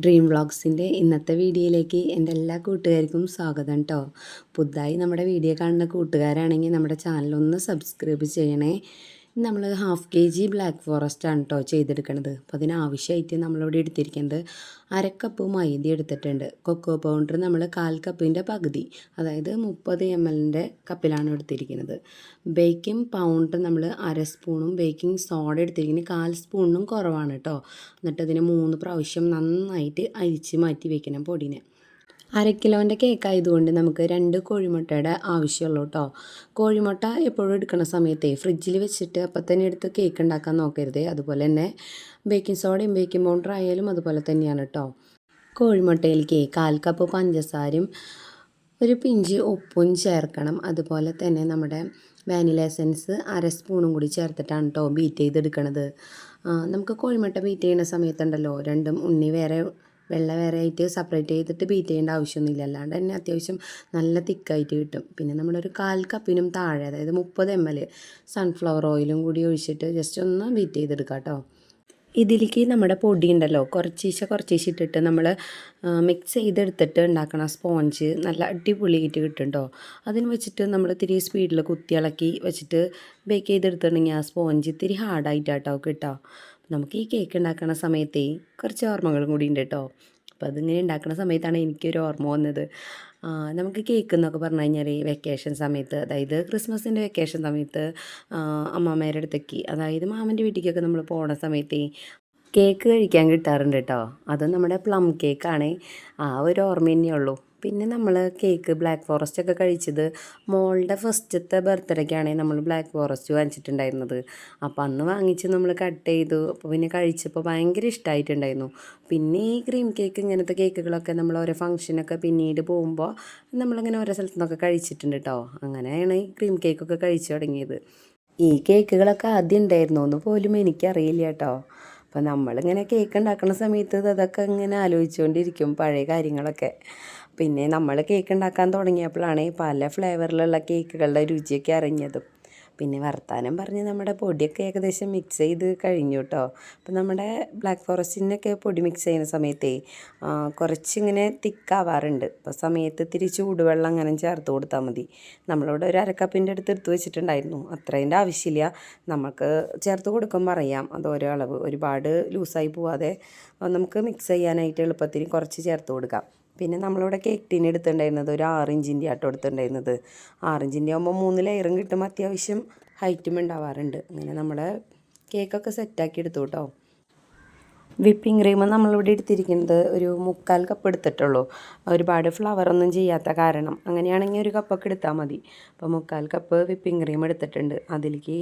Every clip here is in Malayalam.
ഡ്രീം വ്ളോഗ്സിൻ്റെ ഇന്നത്തെ വീഡിയോയിലേക്ക് എൻ്റെ എല്ലാ കൂട്ടുകാർക്കും സ്വാഗതം കേട്ടോ. പുതുതായി നമ്മുടെ വീഡിയോ കാണുന്ന കൂട്ടുകാരാണെങ്കിൽ നമ്മുടെ ചാനലൊന്ന് സബ്സ്ക്രൈബ് ചെയ്യണേ. നമ്മൾ ഹാഫ് kg ബ്ലാക്ക് ഫോറസ്റ്റ് ആണ് കേട്ടോ ചെയ്തെടുക്കുന്നത്. അപ്പോൾ അതിനാവശ്യമായിട്ട് നമ്മളിവിടെ എടുത്തിരിക്കുന്നത് അരക്കപ്പ് മൈദ എടുത്തിട്ടുണ്ട്. കൊക്കോ പൗഡർ നമ്മൾ 1/4 കപ്പിൻ്റെ പകുതി, അതായത് 30 ml കപ്പിലാണ് എടുത്തിരിക്കുന്നത്. ബേക്കിംഗ് പൗഡർ നമ്മൾ 1/2 സ്പൂണും ബേക്കിംഗ് സോഡ എടുത്തിരിക്കുന്നത് 1/4 സ്പൂണിനും കുറവാണ് കേട്ടോ. എന്നിട്ട് അതിന് 3 പ്രാവശ്യം നന്നായിട്ട് അരിച്ച് മാറ്റി വയ്ക്കണം പൊടിനെ. 1/2 കിലോൻ്റെ കേക്ക് ആയതുകൊണ്ട് നമുക്ക് 2 കോഴിമുട്ടയുടെ ആവശ്യമുള്ളൂ കേട്ടോ. കോഴിമുട്ട എപ്പോഴും എടുക്കുന്ന സമയത്തെ ഫ്രിഡ്ജിൽ വെച്ചിട്ട് അപ്പം തന്നെ എടുത്ത് കേക്ക് ഉണ്ടാക്കാൻ നോക്കരുത്. അതുപോലെ തന്നെ ബേക്കിംഗ് സോഡയും ബേക്കിംഗ് പൗഡർ ആയാലും അതുപോലെ തന്നെയാണ് കേട്ടോ. കോഴിമുട്ടയിലേക്ക് 1/4 കപ്പ് പഞ്ചസാരയും ഒരു പിഞ്ച് ഉപ്പും ചേർക്കണം. അതുപോലെ തന്നെ നമ്മുടെ വാനില എസൻസ് 1/2 സ്പൂണും കൂടി ചേർത്തിട്ടാണ് കേട്ടോ ബീറ്റ് ചെയ്തെടുക്കണത്. നമുക്ക് കോഴിമുട്ട ബീറ്റ് ചെയ്യുന്ന സമയത്തുണ്ടല്ലോ, രണ്ടും ഉണ്ണി വേറെ വെള്ള വേറെ ആയിട്ട് സെപ്പറേറ്റ് ചെയ്തിട്ട് ബീറ്റ് ചെയ്യേണ്ട ആവശ്യമൊന്നുമില്ല. അല്ലാണ്ട് തന്നെ അത്യാവശ്യം നല്ല തിക്കായിട്ട് കിട്ടും. പിന്നെ നമ്മളൊരു 1/4 കപ്പിനും താഴെ, അതായത് 30 ml സൺഫ്ലവർ ഓയിലും കൂടി ഒഴിച്ചിട്ട് ജസ്റ്റ് ഒന്ന് ബീറ്റ് ചെയ്തെടുക്കാം കേട്ടോ. ഇതിലേക്ക് നമ്മുടെ പൊടി ഉണ്ടല്ലോ കുറച്ചീശെ ഇട്ടിട്ട് നമ്മൾ മിക്സ് ചെയ്തെടുത്തിട്ട് ഉണ്ടാക്കണ സ്പോഞ്ച് നല്ല അടിപൊളിയായിട്ട് കിട്ടും കേട്ടോ. അതിന് വെച്ചിട്ട് നമ്മൾ ഇത്തിരി സ്പീഡിൽ കുത്തി ഇളക്കി വെച്ചിട്ട് ബേക്ക് ചെയ്തെടുത്തിട്ടുണ്ടെങ്കിൽ ആ സ്പോഞ്ച് ഇത്തിരി ഹാർഡായിട്ടാട്ടോ കിട്ടുക. നമുക്ക് ഈ കേക്ക് ഉണ്ടാക്കുന്ന സമയത്തേ കുറച്ച് ഓർമ്മകളും കൂടി ഉണ്ട് കേട്ടോ. അപ്പോൾ അതിങ്ങനെ ഉണ്ടാക്കുന്ന സമയത്താണ് എനിക്കൊരു ഓർമ്മ വന്നത്. നമുക്ക് കേക്ക് എന്നൊക്കെ പറഞ്ഞു കഴിഞ്ഞാൽ വെക്കേഷൻ സമയത്ത്, അതായത് ക്രിസ്മസിൻ്റെ വെക്കേഷൻ സമയത്ത് അമ്മമ്മേരുടെ അടുത്തേക്ക്, അതായത് മാമൻ്റെ വീട്ടിലേക്കൊക്കെ നമ്മൾ പോണ സമയത്തേ കേക്ക് കഴിക്കാൻ കിട്ടാറുണ്ട് കേട്ടോ. അത് നമ്മുടെ പ്ലം കേക്കാണ്. ആ ഒരു ഓർമ്മ തന്നെയുള്ളൂ. പിന്നെ നമ്മൾ കേക്ക് ബ്ലാക്ക് ഫോറസ്റ്റ് ഒക്കെ കഴിച്ചത് മോളുടെ ഫസ്റ്റത്തെ ബർത്ത്ഡേക്കാണ് നമ്മൾ ബ്ലാക്ക് ഫോറസ്റ്റ് വാങ്ങിച്ചിട്ടുണ്ടായിരുന്നത്. അപ്പോൾ അന്ന് വാങ്ങിച്ച് നമ്മൾ കട്ട് ചെയ്തു. അപ്പോൾ പിന്നെ കഴിച്ചപ്പോൾ ഭയങ്കര ഇഷ്ടമായിട്ടുണ്ടായിരുന്നു. പിന്നെ ഈ ക്രീം കേക്ക് ഇങ്ങനത്തെ കേക്കുകളൊക്കെ നമ്മൾ ഓരോ ഫംഗ്ഷനൊക്കെ പിന്നീട് പോകുമ്പോൾ നമ്മളിങ്ങനെ ഓരോ സ്ഥലത്തു നിന്നൊക്കെ കഴിച്ചിട്ടുണ്ട് കേട്ടോ. അങ്ങനെയാണ് ഈ ക്രീം കേക്കൊക്കെ കഴിച്ചു തുടങ്ങിയത്. ഈ കേക്കുകളൊക്കെ ആദ്യം ഉണ്ടായിരുന്നു എന്ന് പോലും എനിക്കറിയില്ല കേട്ടോ. അപ്പം നമ്മളിങ്ങനെ കേക്ക് ഉണ്ടാക്കുന്ന സമയത്ത് അതൊക്കെ ഇങ്ങനെ ആലോചിച്ചുകൊണ്ടിരിക്കും പഴയ കാര്യങ്ങളൊക്കെ. പിന്നെ നമ്മൾ കേക്ക് ഉണ്ടാക്കാൻ തുടങ്ങിയപ്പോഴാണ് പല ഫ്ലേവറിലുള്ള കേക്കുകളുടെ രുചിയൊക്കെ അറിഞ്ഞതും. പിന്നെ വർത്താനം പറഞ്ഞ് നമ്മുടെ പൊടിയൊക്കെ ഏകദേശം മിക്സ് ചെയ്ത് കഴിഞ്ഞു കേട്ടോ. അപ്പം നമ്മുടെ ബ്ലാക്ക് ഫോറസ്റ്റിനൊക്കെ പൊടി മിക്സ് ചെയ്യുന്ന സമയത്തേ കുറച്ചിങ്ങനെ തിക്കാവാറുണ്ട്. അപ്പോൾ സമയത്ത് ഇത്തിരി ചൂടുവെള്ളം അങ്ങനെ ചേർത്ത് കൊടുത്താൽ മതി. നമ്മളിവിടെ ഒരു 1/2 കപ്പിൻ്റെ അടുത്ത് എടുത്ത് വെച്ചിട്ടുണ്ടായിരുന്നു. അത്രേൻ്റെ ആവശ്യമില്ല. നമുക്ക് ചേർത്ത് കൊടുക്കുമ്പോൾ അറിയാം അത് ഓരോ അളവ്, ഒരുപാട് ലൂസായി പോവാതെ നമുക്ക് മിക്സ് ചെയ്യാനായിട്ട് എളുപ്പത്തിന് കുറച്ച് ചേർത്ത് കൊടുക്കാം. പിന്നെ നമ്മളിവിടെ കേക്ക് ടീൻ എടുത്തിട്ടുണ്ടായിരുന്നത് ഒരു 6 ഇഞ്ചിൻ്റെ ആട്ടോ എടുത്തിട്ടുണ്ടായിരുന്നത്. 6 ഇഞ്ചിൻ്റെ ആകുമ്പോൾ 3 ലെയറും കിട്ടും, അത്യാവശ്യം ഹൈറ്റും ഉണ്ടാവാറുണ്ട്. അങ്ങനെ നമ്മുടെ കേക്കൊക്കെ സെറ്റാക്കി എടുത്തു കേട്ടോ. വിപ്പിംഗ് ക്രീം നമ്മളിവിടെ എടുത്തിരിക്കുന്നത് ഒരു 3/4 കപ്പ് എടുത്തിട്ടുള്ളൂ. ഒരുപാട് ഫ്ലവറൊന്നും ചെയ്യാത്ത കാരണം. അങ്ങനെയാണെങ്കിൽ 1 കപ്പൊക്കെ എടുത്താൽ മതി. അപ്പോൾ 3/4 കപ്പ് വിപ്പിംഗ് ക്രീം എടുത്തിട്ടുണ്ട്. അതിലേക്ക്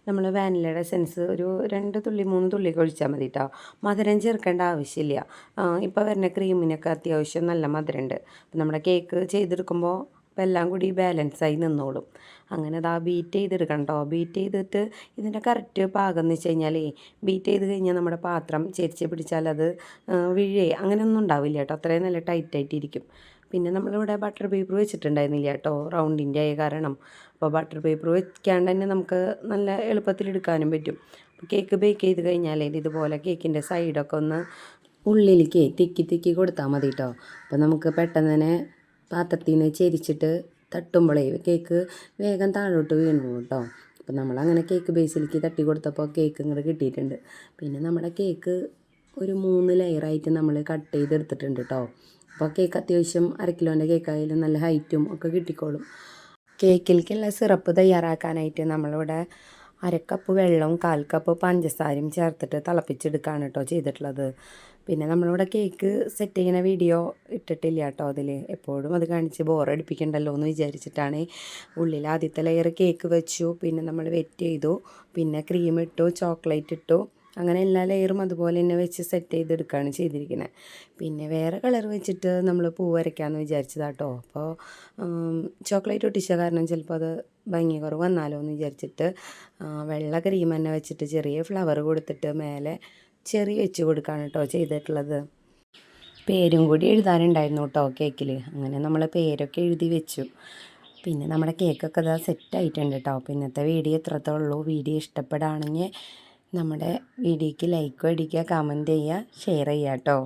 നമ്മൾ വാനിലയുടെ എസൻസ് ഒരു 2 തുള്ളി 3 തുള്ളിയൊക്കെ ഒഴിച്ചാൽ മതി കേട്ടോ. മധുരം ചേർക്കേണ്ട ആവശ്യമില്ല. ഇപ്പോൾ വരുന്ന ക്രീമിനൊക്കെ അത്യാവശ്യം നല്ല മധുരമുണ്ട്. അപ്പോൾ നമ്മുടെ കേക്ക് ചെയ്തെടുക്കുമ്പോൾ അപ്പോൾ എല്ലാം കൂടി ബാലൻസായി നിന്നോളും. അങ്ങനെ അതാ ബീറ്റ് ചെയ്തെടുക്കണം കേട്ടോ. ബീറ്റ് ചെയ്തിട്ട് ഇതിൻ്റെ കറക്റ്റ് പാകം എന്ന് വെച്ച് കഴിഞ്ഞാൽ ബീറ്റ് ചെയ്ത് കഴിഞ്ഞാൽ നമ്മുടെ പാത്രം ചെരിച്ച് പിടിച്ചാൽ അത് അങ്ങനെയൊന്നും ഉണ്ടാവില്ല കേട്ടോ. അത്രയും നല്ല ടൈറ്റായിട്ടിരിക്കും. പിന്നെ നമ്മളിവിടെ ബട്ടർ പേപ്പർ വെച്ചിട്ടുണ്ടായിരുന്നില്ല കേട്ടോ, റൗണ്ടിൻ്റെ ആയ കാരണം. അപ്പോൾ ബട്ടർ പേപ്പർ വെക്കാണ്ട് തന്നെ നമുക്ക് നല്ല എളുപ്പത്തിൽ എടുക്കാനും പറ്റും. കേക്ക് ബേക്ക് ചെയ്ത് കഴിഞ്ഞാൽ ഇതുപോലെ കേക്കിൻ്റെ സൈഡൊക്കെ ഒന്ന് ഉള്ളിലേക്ക് തിക്കി കൊടുത്താൽ മതി കേട്ടോ. അപ്പോൾ നമുക്ക് പെട്ടെന്ന് തന്നെ പാത്രത്തിൽ നിന്ന് ചെരിച്ചിട്ട് തട്ടുമ്പോഴേ കേക്ക് വേഗം താഴോട്ട് വീണു കേട്ടോ. അപ്പോൾ നമ്മളങ്ങനെ കേക്ക് ബേസിലേക്ക് തട്ടി കൊടുത്തപ്പോൾ കേക്ക് ഇങ്ങോട്ട് കിട്ടിയിട്ടുണ്ട്. പിന്നെ നമ്മുടെ കേക്ക് ഒരു 3 ലെയറായിട്ട് നമ്മൾ കട്ട് ചെയ്തെടുത്തിട്ടുണ്ട് കേട്ടോ. അപ്പോൾ കേക്ക് അത്യാവശ്യം 1/2 കിലോൻ്റെ കേക്കായാലും നല്ല ഹൈറ്റും ഒക്കെ കിട്ടിക്കോളും. കേക്കിലേക്കുള്ള സിറപ്പ് തയ്യാറാക്കാനായിട്ട് നമ്മളിവിടെ 1/2 കപ്പ് വെള്ളവും 1/4 കപ്പ് പഞ്ചസാരയും ചേർത്തിട്ട് തിളപ്പിച്ചെടുക്കുകയാണ് കേട്ടോ ചെയ്തിട്ടുള്ളത്. പിന്നെ നമ്മളിവിടെ കേക്ക് സെറ്റ് ചെയ്യുന്ന വീഡിയോ ഇട്ടിട്ടില്ല കേട്ടോ. അതിൽ എപ്പോഴും അത് കാണിച്ച് ബോറടിപ്പിക്കണ്ടല്ലോ എന്ന് വിചാരിച്ചിട്ടാണ്. ഉള്ളിൽ ആദ്യത്തെ ലെയർ കേക്ക് വെച്ചു, പിന്നെ നമ്മൾ വെറ്റ് ചെയ്തു, പിന്നെ ക്രീം ഇട്ടു, ചോക്ലേറ്റ് ഇട്ടു, അങ്ങനെ എല്ലാ ലെയറും അതുപോലെ തന്നെ വെച്ച് സെറ്റ് ചെയ്തെടുക്കുകയാണ് ചെയ്തിരിക്കുന്നത്. പിന്നെ വേറെ കളർ വെച്ചിട്ട് നമ്മൾ പൂ വരയ്ക്കാമെന്ന് വിചാരിച്ചതാട്ടോ. അപ്പോൾ ചോക്ലേറ്റ് ഒട്ടിച്ച കാരണം ചിലപ്പോൾ അത് ഭംഗി കുറവ് വന്നാലോ എന്ന് വിചാരിച്ചിട്ട് വെള്ള ക്രീം തന്നെ വെച്ചിട്ട് ചെറിയ ഫ്ലവർ കൊടുത്തിട്ട് മേലെ ചെറി വെച്ച് കൊടുക്കുകയാണ് കേട്ടോ ചെയ്തിട്ടുള്ളത്. പേരും കൂടി എഴുതാനുണ്ടായിരുന്നു കേട്ടോ കേക്കിൽ. അങ്ങനെ നമ്മൾ പേരൊക്കെ എഴുതി വെച്ചു. പിന്നെ നമ്മുടെ കേക്കൊക്കെ ഇതാ സെറ്റായിട്ടുണ്ട് കേട്ടോ. അപ്പോൾ ഇന്നത്തെ വീഡിയോ എത്രത്തോളൂ. വീഡിയോ ഇഷ്ടപ്പെടുകയാണെങ്കിൽ നമ്മുടെ വീഡിയോയ്ക്ക് ലൈക്കും അടിക്കുക, കമൻറ്റ് ചെയ്യുക, ഷെയർ ചെയ്യുക കേട്ടോ.